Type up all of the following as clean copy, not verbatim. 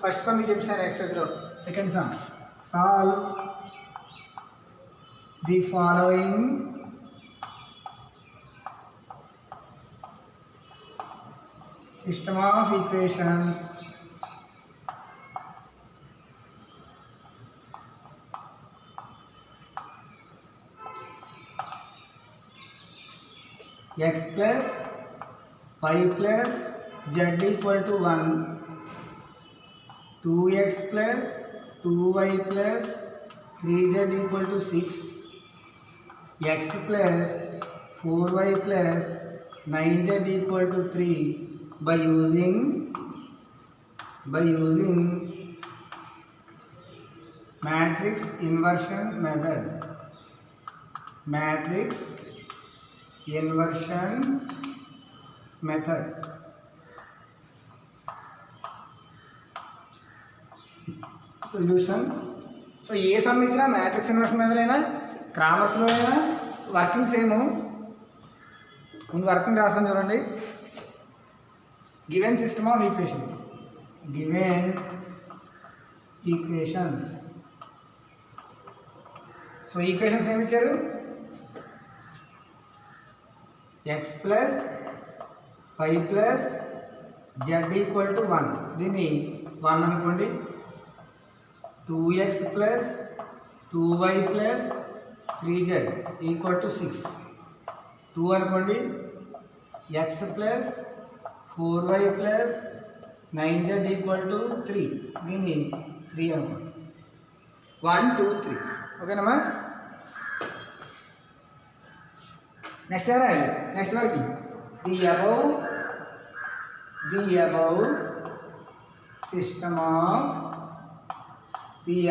First sum చెప్పాను ఎక్సర్సైజ్లో. Second sum, solve the following system of equations x plus y plus z equal to 1, 2x plus 2y plus 3z equal to 6, x plus 4y plus 9z equal to 3 by using matrix inversion method. Matrix inversion method. Solution. So ఏ sum ఇచ్చినా matrix inversion method అయినా క్రామర్స్లో అయినా working same. ముందు working రాస్తాను చూడండి. Given system of equations, given equations. So equations ఏమి ఇచ్చారు? x plus y plus z equal to 1, దీన్ని 1 అనుకోండి. 2x plus 2y plus 3z equal to 6, 2 అనుకోండి. x plus 4y plus 9z equal to 3, దీన్ని 3 అనుకోండి. 1 2 3. ఓకేనమ్మా? నెక్స్ట్ రాయాలి. నెక్స్ట్ వరకు the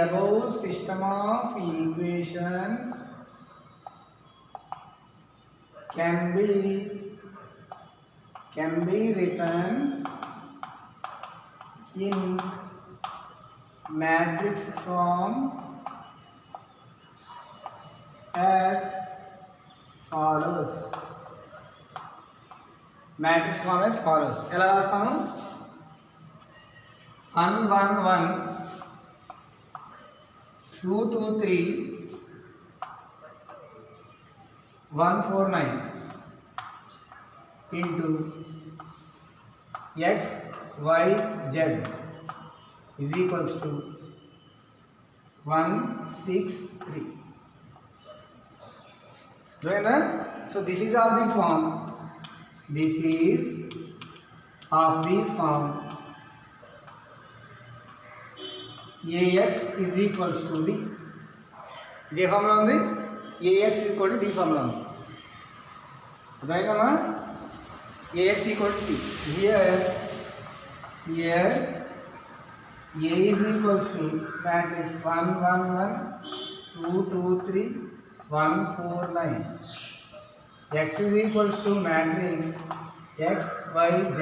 above system of equations can be written in matrix form as follows. Matrix form as follows. ఎలా రాస్తాము? 1 1 1 2 2 3 1 4 9 into x y z is equals to 1 6 3. Right? So this is of the form. This is of the form ax is equals to d. J formula ఉంది, ax equal to d formula ఉంది. అర్థమైందమ్మా? ax equal to d. Here a is equals to matrix 1 1 1 2 2 3 1 4 9. X is equals to matrix x y z.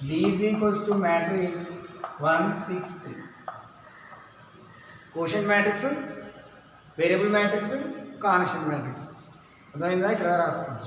D is equals to matrix 1 6 3. Quotient matrix, variable matrix, constant matrix. అర్థమైందా? ఇక్కడ రాసుకోండి.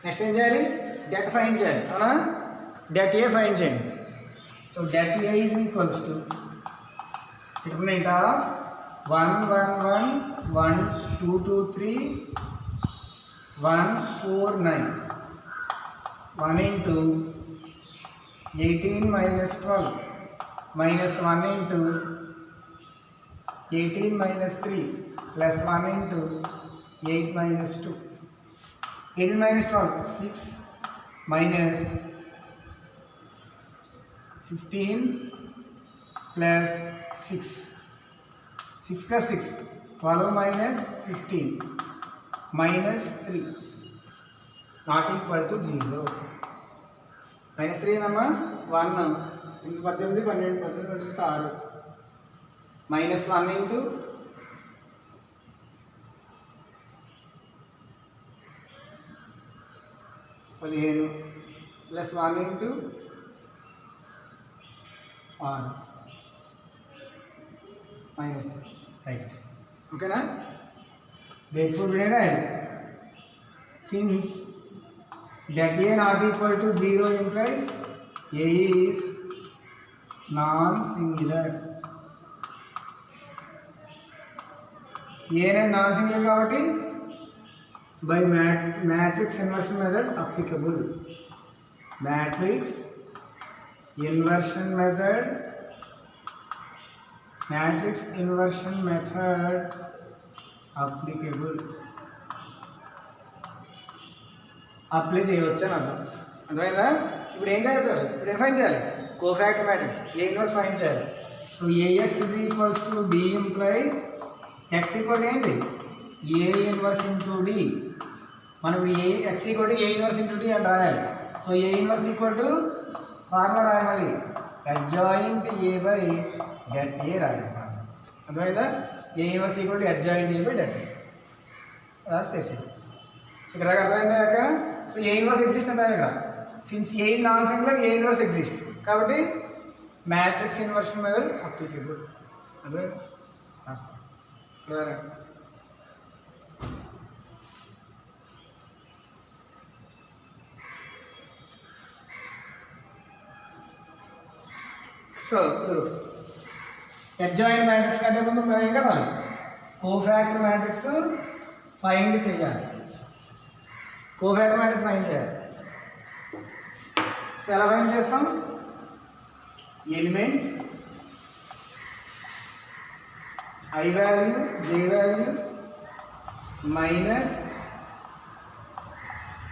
Next ఏం చేయాలి? Debt find చేయాలి. అవునా? Det A find చేయండి. So det A is equals to determinant of 1 1 1 1 2 2 3 1 4 9 1 into 18 minus 12 minus 1 into 18 minus 3 plus 1 into 8 minus 2. 18 minus 12, 6 minus 15 plus 6. 6 plus 6, 12 minus 15 minus 3 not equal to 0. Minus 3 nama 1 18 12 18 6 -1 into +1 into r -2, right? Okay na? Therefore we write since that a not equal to 0 implies a is non-singular. a అనేది non-singular కాబట్టి by matrix inversion method applicable. Matrix inversion method applicable. Apply చేయవచ్చు అని అర్థం. అర్థమైందా? ఇప్పుడు ఏం చేయాలి? ఇప్పుడు ఏం ఫైండ్ చేయాలి? Cofactor matrix A inverse find చేయాలి. So AX is equals to D implies X equal ఏంటి? A inverse into D. మనం ఇప్పుడు A X equal to A inverse into D అని రాయాలి. So A inverse equal to formula రాయాలి, adjoint A by det A రాయాలి. అర్థమైందా? A inverse equal to adjoint A by det A రాసేసి. So ఇక్కడ అర్థమైందా? సో ఏ ఇన్వర్స్ ఎగ్జిస్ట్ అంటే ఇక్కడ since A is non singular A inverse exist కాబట్టి matrix inversion method applicable. అర్థమైందా? So adjoint matrix కంటే ముందు మనం ఏం కావాలి? కోఫాక్టర్ మ్యాట్రిక్స్ ఫైండ్ చేయాలి. కోఫాక్టర్ మ్యాట్రిక్స్ ఫైండ్ చేయాలి. సో ఎలా ఫైండ్ చేస్తాం? Element I value J value minor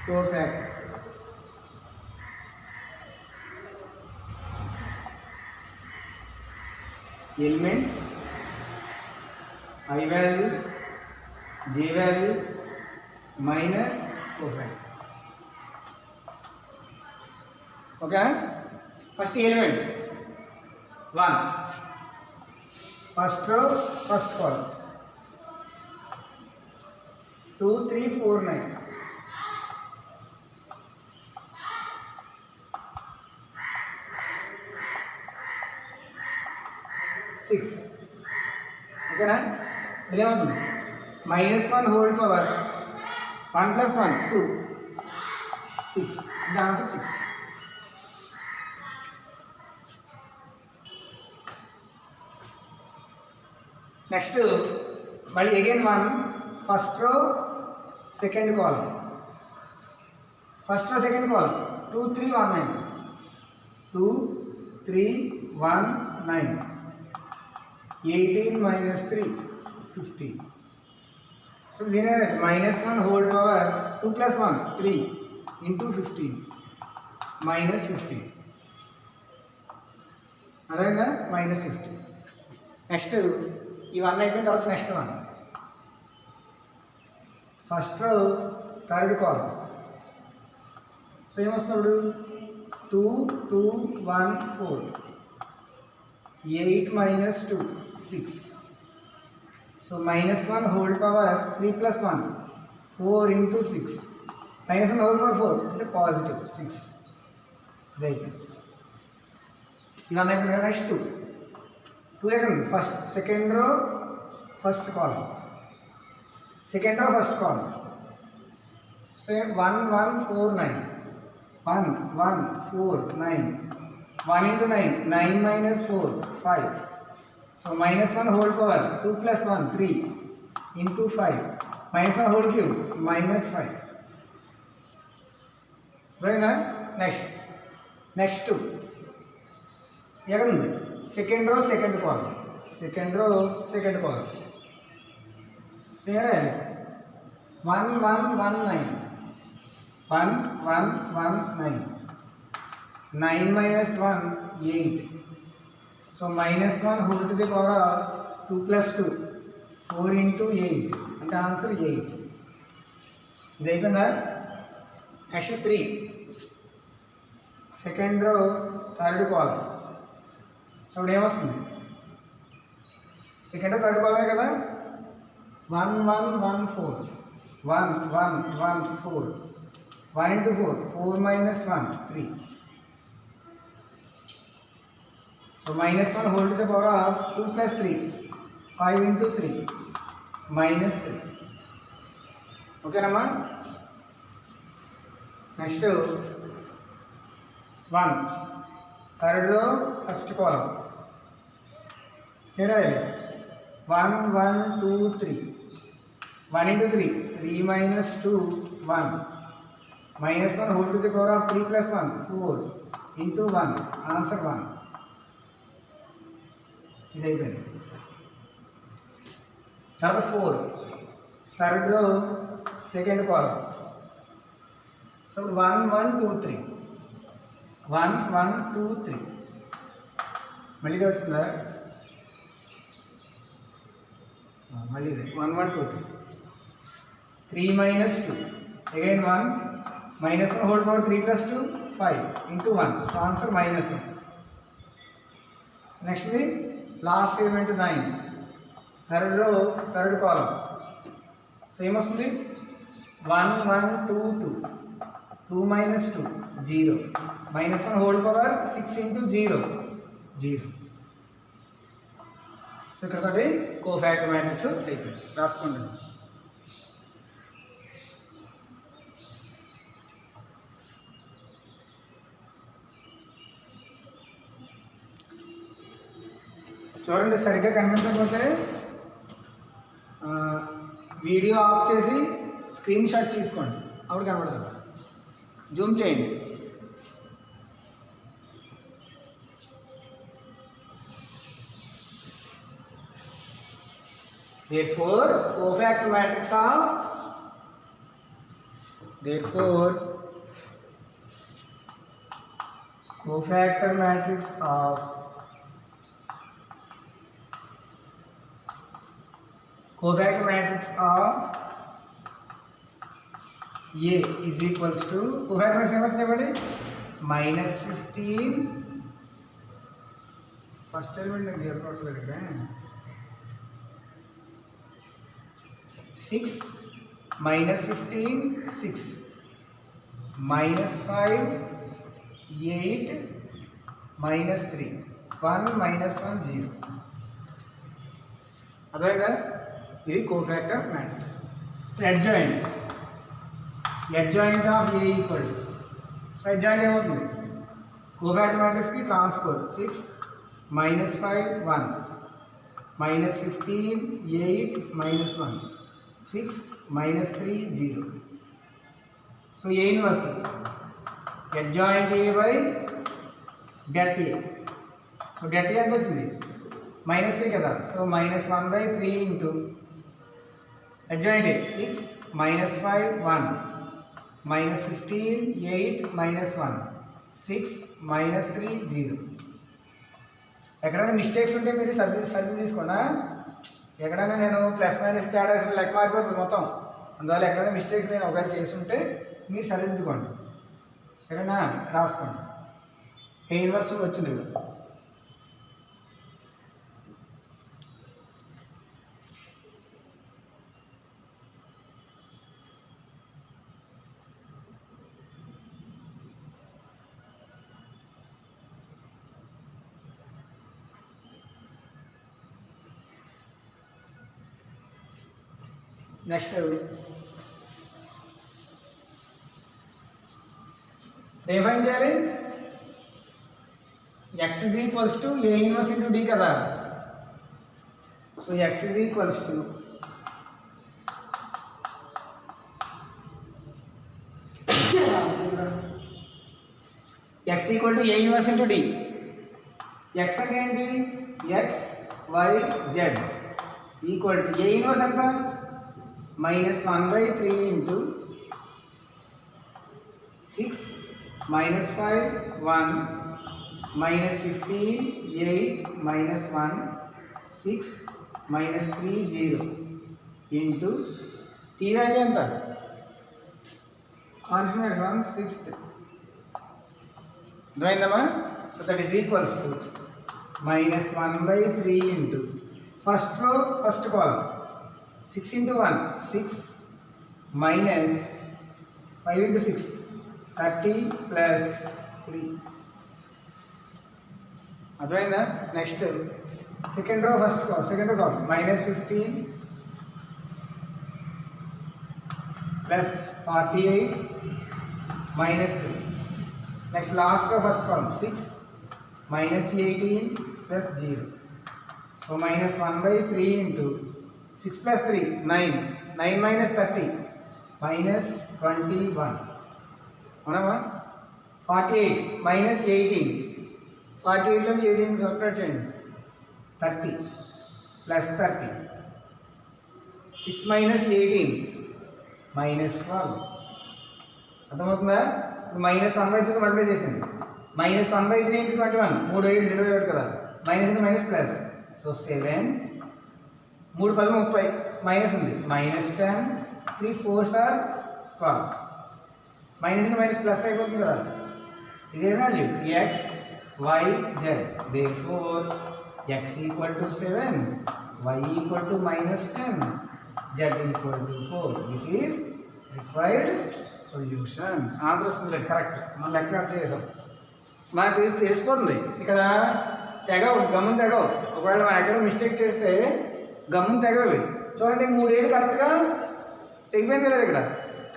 cofactor. Element I value J value minor cofactor. Okay. First element 1, first row first column 2 3 4 9 6. ఓకేనా? ఇదేమవుతుంది? -1 హోల్ పవర్ 1 + 1 2 6. అంటే answer 6. Next మళ్ళీ again 1 first రో second column, first row second column 2 3 1 9 2 3 1 9 18 - 3 15. So దీని -1 whole power 2 + 1 3 into 15 -15. అదేగా -15. Next ఇవన్నీ అయిపోయిన తర్వాత next 1 first row third column. So ఏమొస్తున్నప్పుడు 2 2 1 4 8 - 2 6. So -1 whole power 3 + 1 4 into 6 -1 whole power 4 అంటే పాజిటివ్ 6. రైట్. ఇవన్నీ అయిపోయిన నెక్స్ట్ 2 ఎక్కడ ఉంది? First second row first column, second row first column. So 1 1 4 9 1 1 4 9 1 into 9 9 - 4 5. So -1 whole power 2 + 1 3 into 5 -1 whole cube -5. Raina? Next ఎక్కడ ఉంది? Second row second column, second row second column. సరే 1 1 1 9 1 1 1 9 9 - 1 8. So -1 whole to the power 2 + 2 4 into 8 అంటే answer 8. ఇది అయిపోయిందా? Next 3 second row third column. So ఇప్పుడు ఏమొస్తుంది? Second third కాలమే కదా 1 1 1 4 1 1 1 4 1 into 4 4 minus 1 3. So minus 1 whole to the power of 2 plus 3 5 into 3 minus 3. Okay nama. Next 1 third row first column. Here 1 1 2 3 1 into 3 3 minus 2 1 minus 1 whole to the power of 3 plus 1 4 into 1 answer 1. ఇది అయిపోయింది. తర్వాత 4 third row second column. So 1 1 2 3 1 1 2 3 మళ్ళీ ఇది వచ్చిందా? మళ్ళీ ఇది 1 1 2 3 3 minus 2 again 1 minus 1 whole power 3 plus 2 5 into 1. So answer minus 1. Next is last element 9 third row third column. Same వస్తుంది 1 1 2 2 2 minus 2 0 minus 1 whole power 6 into 0 0. So ఇక్కడ తోటి కోఫాక్టర్ మ్యాట్రిక్స్ అయిపోయింది. రాసుకోండి. చూడండి, సరిగ్గా కనిపించకపోతే వీడియో ఆఫ్ చేసి స్క్రీన్ షాట్ తీసుకోండి, అప్పుడు కనబడుతుంది. జూమ్ చేయండి. Therefore, cofactor matrix of cofactor matrix of A is equals to cofactor matrix ఏమవుతుంది బడి -15 ఫస్ట్ ఎలిమెంట్ నాకు ఏర్పడలేదు కదా 6 minus 15 6 minus 5 8 minus 3 1 minus 1 0. అర్థమైందా? ఇది cofactor matrix. adjoint of A equal to, so adjoint ఏమవుతుంది? కోఫాక్టర్ మ్యాట్రిక్స్కి transpose 6 minus 5 1 minus 15 8 minus 1 6 minus 3 0. So A inverse adjoint A by det A. So det A ఎంత వచ్చింది? -3 కదా. So -1/3 into adjoint A 6 minus 5 1 minus 15 8 minus 1 6 minus 3 0. ఎక్కడైనా mistakes ఉంటే మీరు సర్ది తీసుకోండి. ఎక్కడైనా నేను ప్లస్ మైనస్ తేడా వేసిన లెక్క మారిపోతుంది మొత్తం. అందువల్ల ఎక్కడైనా మిస్టేక్స్ నేను ఒకవేళ చేస్తుంటే మీరు సరిదిద్దుకోండి, సరేనా? రాసుకోండి. ఏ ఇన్వర్స్ వచ్చింది ఇప్పుడు. నెక్స్ట్ డిఫైన్ చేయాలి. x is equals to A inverse into D కదా. So x is equals to x equal to A inverse into D. x అంటే ఏంటి? x y z equal to A inverse ఎంత? -1/3 into 6 minus 5 1 minus 15 8 minus 1 6 minus 3 0 into t value ఎంత? Constant 1/6. అర్థమైందమ్మా? So that is equals to -1/3 into first row first column 6 into 1 6 minus 5 into 6 30 plus 3 అర్థమైందా next second row second column -15 plus 48 minus 3 next last row first column 6 minus 18 plus 0 so minus 1 by 3 into 6 plus 3 9 minus 30 minus 21 అవునా 48 minus 18 48 నుంచి 18 subtract చేయండి 30 plus 30 6 minus 18 minus 12 అర్థమవుతుందా -1/3 multiply చేసింది -1/3 into 21 3 5 27 కదా minus into minus plus so 7 3 10 30 minus ఉంది -10 3 4s are 12 minus into minus plus అయిపోతుంది కదా ఇదే value x y z therefore x equal to 7 y equal to -10 z equal to 4 this is required solution answer వస్తుంది correct మనం లెక్క అర్థం చేసాం మనకు తెలిసిపోతుంది ఇక్కడ తెగవు గమ్మున తెగవు ఒకవేళ మనం ఎక్కడ మిస్టేక్ చేస్తే గమ్మున తెగవి చూడండి 3 ఏళ్ళు కరెక్ట్గా తెగిపోయింది లేదు ఇక్కడ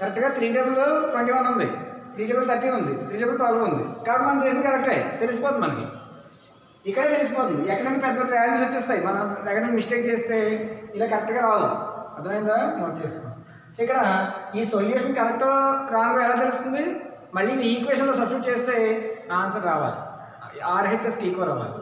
కరెక్ట్గా 3 టేబుల్ 21 ఉంది 3 టేబుల్ 30 ఉంది 3 టేబుల్ 12 ఉంది కాబట్టి మనం చేసింది కరెక్టే తెలిసిపోతుంది మనకి ఇక్కడే తెలిసిపోతుంది ఎక్కడైనా పెద్ద పెద్ద వాల్యూస్ వచ్చేస్తాయి మనం ఎక్కడైనా మిస్టేక్ చేస్తే ఇలా కరెక్ట్గా రావు అర్థమైందా నోట్ చేసుకో సో ఇక్కడ ఈ సొల్యూషన్ కరెక్ట్ రాంగ్ ఎలా తెలుస్తుంది మళ్ళీ ఈ ఈక్వేషన్లో సబ్స్టిట్యూట్ చేస్తే ఆన్సర్ రావాలి ఆర్హెచ్ఎస్కి ఈక్వల్ అవ్వాలి